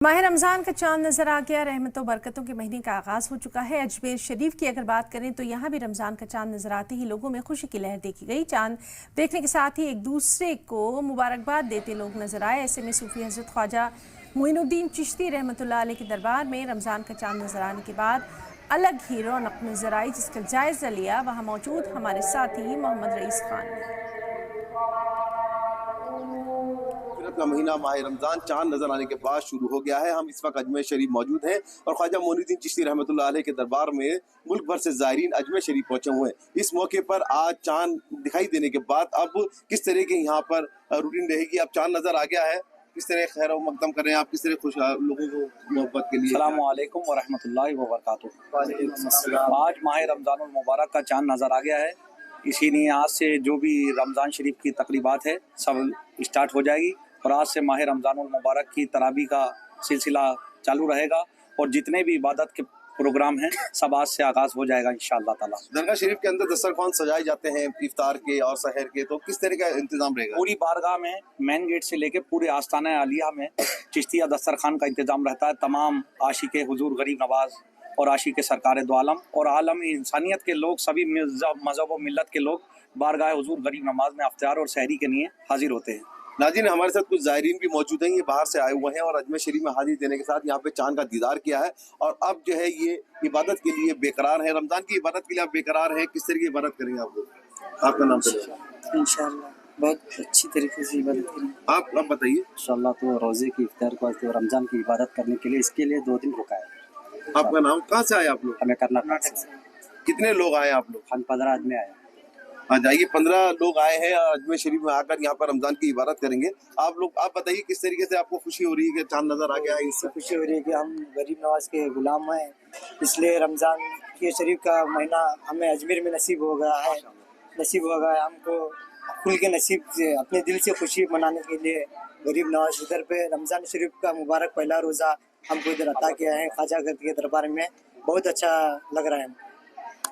माह रमज़ान का चांद नज़र आ गया। रहमतों बरकतों के महीने का आगाज़ हो चुका है। अजमेर शरीफ की अगर बात करें तो यहाँ भी रमज़ान का चांद नज़र आते ही लोगों में खुशी की लहर देखी गई। चांद देखने के साथ ही एक दूसरे को मुबारकबाद देते लोग नजर आए। ऐसे में सूफी हज़रत ख्वाजा मोइनुद्दीन चिश्ती रहमतुल्लाह अलैह के दरबार में रमज़ान का चांद नज़र आने के बाद अलग ही रौनक नजर आई, जिसका जायज़ा लिया वहाँ मौजूद हमारे साथी मोहम्मद रईस खान ने। का महीना माह रमजान चांद नजर आने के बाद शुरू हो गया है। हम इस वक्त अजमेर शरीफ मौजूद हैं और ख्वाजा मोइनुद्दीन चिश्ती रहमतुल्लाह अलैह के दरबार में मुल्क भर से ज़ायरीन अजमेर शरीफ पहुंचे हुए हैं। इस मौके पर आज चांद दिखाई देने के बाद अब किस तरह की यहाँ पर रूटीन रहेगी। अब चांद नजर आ गया है, किस तरह खैर मकदम कर रहे हैं आप, किस तरह खुश लोगों को मोहब्बत के लिए। अस्सलामु अलैकुम व रहमतुल्लाहि व बरकातुहू। आज माह रमज़ानुल मुबारक का चांद नज़र आ गया है। इसीलिए आज से जो भी रमज़ान शरीफ की तकरीबात है सब स्टार्ट हो जाएगी और आज से माह रमज़ानुल मुबारक की तरावी का सिलसिला चालू रहेगा और जितने भी इबादत के प्रोग्राम हैं सब आज से आगाज़ हो जाएगा इंशाअल्लाह ताला। दरगाह शरीफ के अंदर दस्तरखान सजाए जाते हैं इफ्तार के और सहर के, तो किस तरह का इंतजाम रहेगा? पूरी बारगाह में मेन गेट से लेके पूरे आस्ताना आलिया में चिश्तिया दस्तरखान का इंतजाम रहता है। तमाम आशिक़े हुजूर गरीब नवाज और आशिक़े सरकार दो आलम और आलम इंसानियत के लोग, सभी मज़हब और मिल्लत के लोग बारगाह हुजूर गरीब नवाज में इफ्तार और सहरी के लिए हाजिर होते हैं। नाज़रीन, हमारे साथ कुछ ज़ायरीन भी मौजूद हैं, ये बाहर से आए हुए हैं और अजमेर शरीफ में हाजिर देने के साथ यहाँ पे चांद का दीदार किया है और अब जो है ये इबादत के लिए बेकरार है। रमज़ान की इबादत के लिए आप बेकरार हैं, किस तरह की इबादत करेंगे आप लोग? आपका नाम इंशाअल्लाह बहुत अच्छी तरीके से इबादत करेंगे। आप बताइए। इंशाअल्लाह तो रोज़े की इफ्तार को तो रमज़ान की इबादत करने के लिए इसके लिए 2 दिन रुका है। आपका नाम, कहाँ से आए आप लोग? हमें कर्नाटक से। कितने लोग आए आप लोग? हम 15 आदमी आए। हाँ जाइए, 15 लोग आए हैं और अजमेर शरीफ में आकर यहाँ पर रमजान की इबादत करेंगे। आप बताइए किस तरीके से आपको खुशी हो रही है कि चांद नजर आ गया है? इससे खुशी हो रही है कि हम गरीब नवाज के गुलाम हैं, इसलिए रमज़ान के शरीफ का महीना हमें अजमेर में नसीब हो गया है। हमको खुल के नसीब से अपने दिल से खुशी मनाने के लिए गरीब नवाज इधर पे रमज़ान शरीफ का मुबारक पहला रोज़ा हमको इधर अता किया है ख्वाजा के दरबार में। बहुत अच्छा लग रहा है।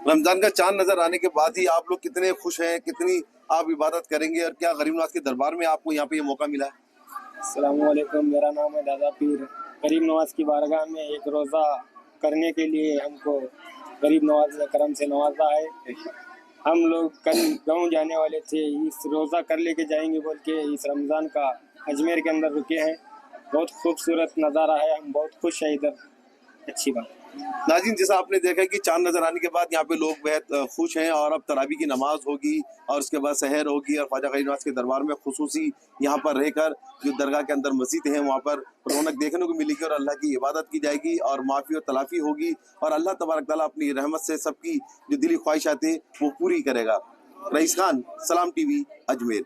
रमजान का चांद नजर आने के बाद ही आप लोग कितने खुश हैं, कितनी आप इबादत करेंगे और क्या गरीब नवाज के दरबार में आपको यहाँ पे ये मौका मिला है? अस्सलामु अलैकुम, मेरा नाम है दादा पीर। गरीब नवाज की बारगाह में एक रोज़ा करने के लिए हमको गरीब नवाज ने करम से नवाजा है। हम लोग कल गाँव जाने वाले थे, इस रोज़ा कर लेके जाएंगे बोल के इस रमज़ान का अजमेर के अंदर रुके हैं। बहुत खूबसूरत नज़ारा है, हम बहुत खुश हैं इधर। अच्छी बात। नाज़रीन, जैसा आपने देखा कि चांद नजर आने के बाद यहाँ पे लोग बेहद खुश हैं और अब तरावी की नमाज होगी और उसके बाद सहर होगी और ख्वाजा गरीब नवाज के दरबार में खुसूसी यहाँ पर रहकर जो दरगाह के अंदर मस्जिद है वहाँ पर रौनक देखने को मिलेगी और अल्लाह की इबादत की जाएगी और माफ़ी और तलाफ़ी होगी और अल्लाह तबारक ताला अपनी रहमत से सबकी जो दिली ख्वाहिशात है वो पूरी करेगा। रईस खान, सलाम टीवी, अजमेर।